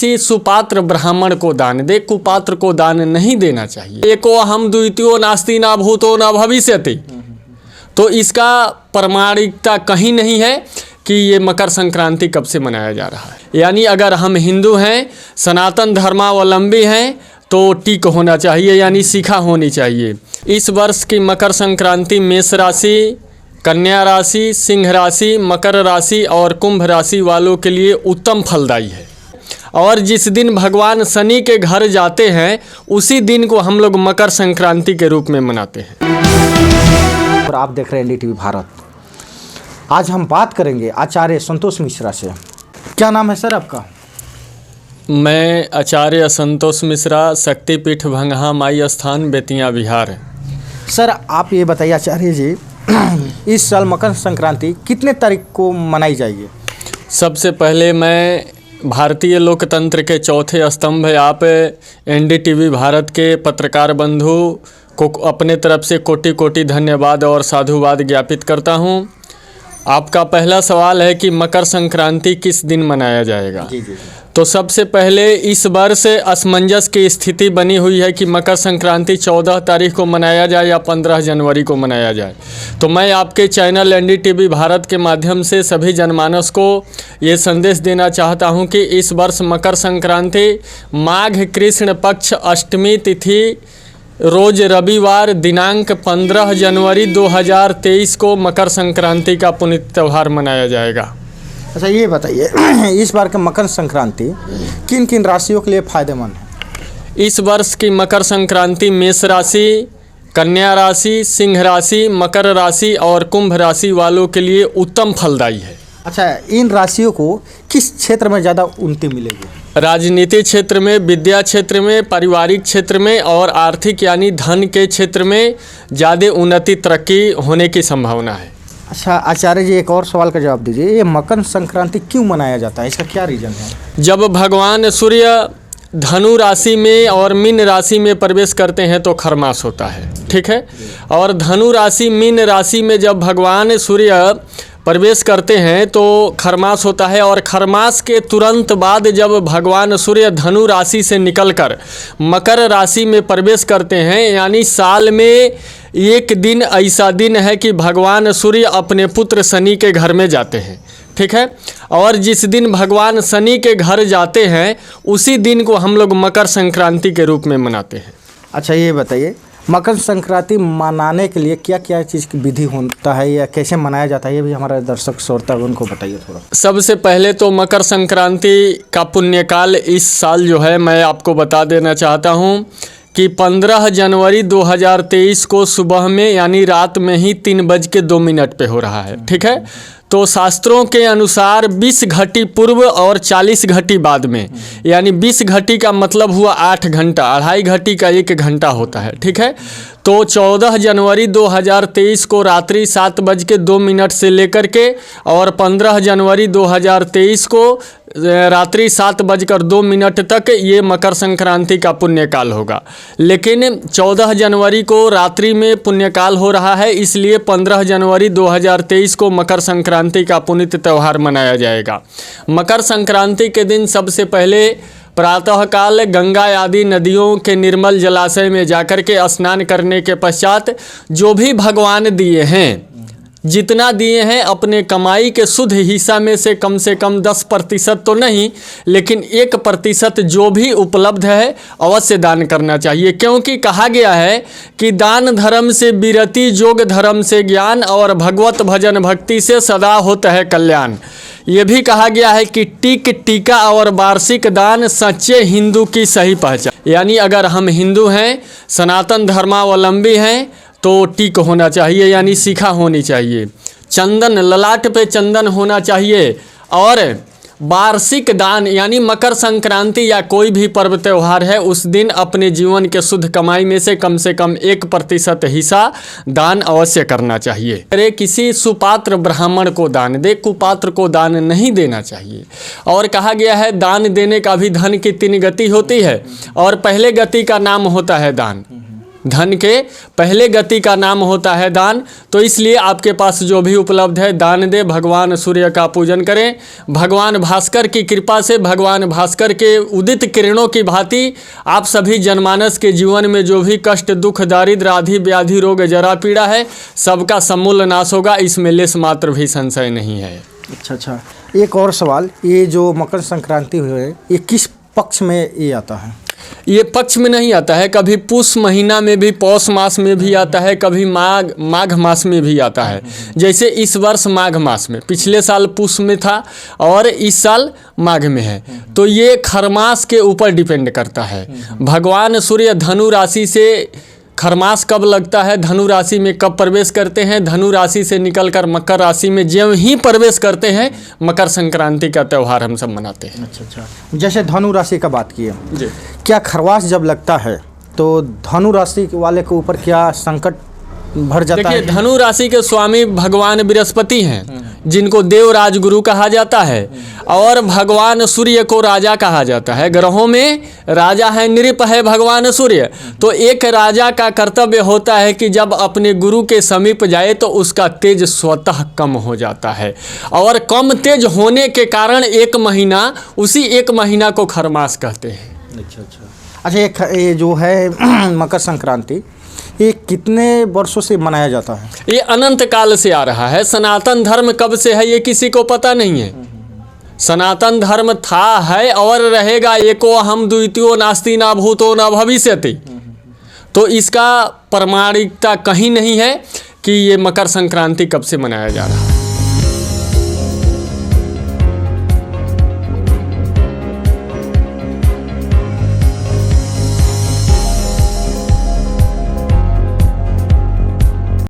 किसी सुपात्र ब्राह्मण को दान दे, कुपात्र को दान नहीं देना चाहिए। एको अहम द्वितीयो नास्ति ना भूतो ना भविष्यति। तो इसका प्रामाणिकता कहीं नहीं है कि ये मकर संक्रांति कब से मनाया जा रहा है। यानी अगर हम हिंदू हैं, सनातन धर्मावलंबी हैं, तो टीक होना चाहिए, यानी शिखा होनी चाहिए। इस वर्ष की मकर संक्रांति मेष राशि, कन्या राशि, सिंह राशि, मकर राशि और कुंभ राशि वालों के लिए उत्तम फलदायी है। और जिस दिन भगवान शनि के घर जाते हैं उसी दिन को हम लोग मकर संक्रांति के रूप में मनाते हैं। और आप देख रहे हैं NDTV भारत। आज हम बात करेंगे आचार्य संतोष मिश्रा से। क्या नाम है सर आपका? मैं आचार्य संतोष मिश्रा, शक्तिपीठ भंगहा माई स्थान, बेतिया, बिहार। सर आप ये बताइए आचार्य जी, इस साल मकर संक्रांति कितने तारीख को मनाई जाएगी? सबसे पहले मैं भारतीय लोकतंत्र के चौथे स्तंभ आप NDTV भारत के पत्रकार बंधु को अपने तरफ से कोटि कोटि धन्यवाद और साधुवाद ज्ञापित करता हूं। आपका पहला सवाल है कि मकर संक्रांति किस दिन मनाया जाएगा। जी। तो सबसे पहले इस वर्ष असमंजस की स्थिति बनी हुई है कि मकर संक्रांति 14 तारीख को मनाया जाए या 15 जनवरी को मनाया जाए। तो मैं आपके चैनल NDTV भारत के माध्यम से सभी जनमानस को ये संदेश देना चाहता हूं कि इस वर्ष मकर संक्रांति माघ कृष्ण पक्ष अष्टमी तिथि रोज रविवार दिनांक 15 जनवरी 2023 को मकर संक्रांति का पुनीत त्यौहार मनाया जाएगा। अच्छा ये बताइए, इस बार का मकर संक्रांति किन किन राशियों के लिए फायदेमंद है? इस वर्ष की मकर संक्रांति मेष राशि, कन्या राशि, सिंह राशि, मकर राशि और कुंभ राशि वालों के लिए उत्तम फलदायी है। अच्छा, इन राशियों को किस क्षेत्र में ज़्यादा उन्नति मिलेगी? राजनीति क्षेत्र में, विद्या क्षेत्र में, पारिवारिक क्षेत्र में और आर्थिक यानी धन के क्षेत्र में ज़्यादा उन्नति तरक्की होने की संभावना है। अच्छा आचार्य जी, एक और सवाल का जवाब दीजिए, ये मकर संक्रांति क्यों मनाया जाता है, इसका क्या रीज़न है? जब भगवान सूर्य धनु राशि में और मीन राशि में प्रवेश करते हैं तो खरमास होता है, ठीक है। और धनु राशि मीन राशि में जब भगवान सूर्य प्रवेश करते हैं तो खरमास होता है। और खरमास के तुरंत बाद जब भगवान सूर्य धनु राशि से निकलकर मकर राशि में प्रवेश करते हैं, यानी साल में एक दिन ऐसा दिन है कि भगवान सूर्य अपने पुत्र शनि के घर में जाते हैं, ठीक है। और जिस दिन भगवान शनि के घर जाते हैं उसी दिन को हम लोग मकर संक्रांति के रूप में मनाते हैं। अच्छा ये बताइए, मकर संक्रांति मनाने के लिए क्या क्या चीज़ की विधि होता है या कैसे मनाया जाता है, ये भी हमारे दर्शक श्रोता उनको बताइए थोड़ा। सबसे पहले तो मकर संक्रांति का पुण्यकाल इस साल जो है मैं आपको बता देना चाहता हूँ कि 15 जनवरी 2023 को सुबह में यानी रात में ही 3:02 पे हो रहा है, ठीक है। तो शास्त्रों के अनुसार 20 घटी पूर्व और 40 घटी बाद में, यानी 20 घटी का मतलब हुआ 8 घंटा, 2.5 घटी का 1 घंटा होता है, ठीक है। तो 14 जनवरी 2023 को रात्रि 7:02 से लेकर के और 15 जनवरी 2023 को रात्रि 7:02 तक ये मकर संक्रांति का पुण्यकाल होगा। लेकिन 14 जनवरी को रात्रि में पुण्यकाल हो रहा है, इसलिए 15 जनवरी 2023 को मकर संक्रांति का पुनीत त्यौहार मनाया जाएगा। मकर संक्रांति के दिन सबसे पहले प्रातःकाल गंगा आदि नदियों के निर्मल जलाशय में जाकर के स्नान करने के पश्चात जो भी भगवान दिए हैं, जितना दिए हैं अपने कमाई के शुद्ध हिस्सा में से कम 10% तो नहीं, लेकिन 1% जो भी उपलब्ध है अवश्य दान करना चाहिए। क्योंकि कहा गया है कि दान धर्म से विरति, योग धर्म से ज्ञान और भगवत भजन भक्ति से सदा होता है कल्याण। ये भी कहा गया है कि टीक टीका और वार्षिक दान सच्चे हिंदू की सही पहचान। यानी अगर हम हिंदू हैं, सनातन धर्मावलंबी हैं, तो टीक होना चाहिए, यानी शिखा होनी चाहिए, चंदन ललाट पे चंदन होना चाहिए। और वार्षिक दान यानी मकर संक्रांति या कोई भी पर्व त्यौहार है उस दिन अपने जीवन के शुद्ध कमाई में से कम 1% हिस्सा दान अवश्य करना चाहिए। अरे किसी सुपात्र ब्राह्मण को दान दे, कुपात्र को दान नहीं देना चाहिए। और कहा गया है दान देने का भी धन की 3 गति होती है और पहले गति का नाम होता है दान, धन के पहले गति का नाम होता है दान। तो इसलिए आपके पास जो भी उपलब्ध है दान दे, भगवान सूर्य का पूजन करें। भगवान भास्कर की कृपा से, भगवान भास्कर के उदित किरणों की भांति आप सभी जनमानस के जीवन में जो भी कष्ट, दुख, दारिद्र्य आदि व्याधि, रोग, जरा, पीड़ा है, सबका समूल नाश होगा। इसमें लेस मात्र भी संशय नहीं है। अच्छा, एक और सवाल, ये जो मकर संक्रांति हुई है ये किस पक्ष में ये आता है? ये पक्ष में नहीं आता है, कभी पुष महीना में भी, पौष मास में भी आता है, कभी माघ मास में भी आता है। जैसे इस वर्ष माघ मास में, पिछले साल पुष में था और इस साल माघ में है। तो ये खरमास के ऊपर डिपेंड करता है। भगवान सूर्य धनु राशि से, खरमास कब लगता है, धनु राशि में कब प्रवेश करते हैं, धनु राशि से निकलकर मकर राशि में ज्यों ही प्रवेश करते हैं, मकर संक्रांति का त्यौहार हम सब मनाते हैं। अच्छा, जैसे धनु राशि का बात किए जी, क्या खरवास जब लगता है तो धनु राशि वाले के ऊपर क्या संकट भर जाता है? देखिए, धनु राशि के स्वामी भगवान बृहस्पति हैं, जिनको देव राजगुरु कहा जाता है, और भगवान सूर्य को राजा कहा जाता है। ग्रहों में राजा है, नृप है भगवान सूर्य। तो एक राजा का कर्तव्य होता है कि जब अपने गुरु के समीप जाए तो उसका तेज स्वतः कम हो जाता है, और कम तेज होने के कारण एक महीना, उसी एक महीना को खरमास कहते हैं। अच्छा, ये जो है मकर संक्रांति, ये कितने वर्षों से मनाया जाता है? ये अनंत काल से आ रहा है। सनातन धर्म कब से है ये किसी को पता नहीं है। सनातन धर्म था, है और रहेगा। एको अहम द्वितीयो नास्ति न भूतो न भविष्यति। तो इसका प्रमाणिकता कहीं नहीं है कि ये मकर संक्रांति कब से मनाया जा रहा है।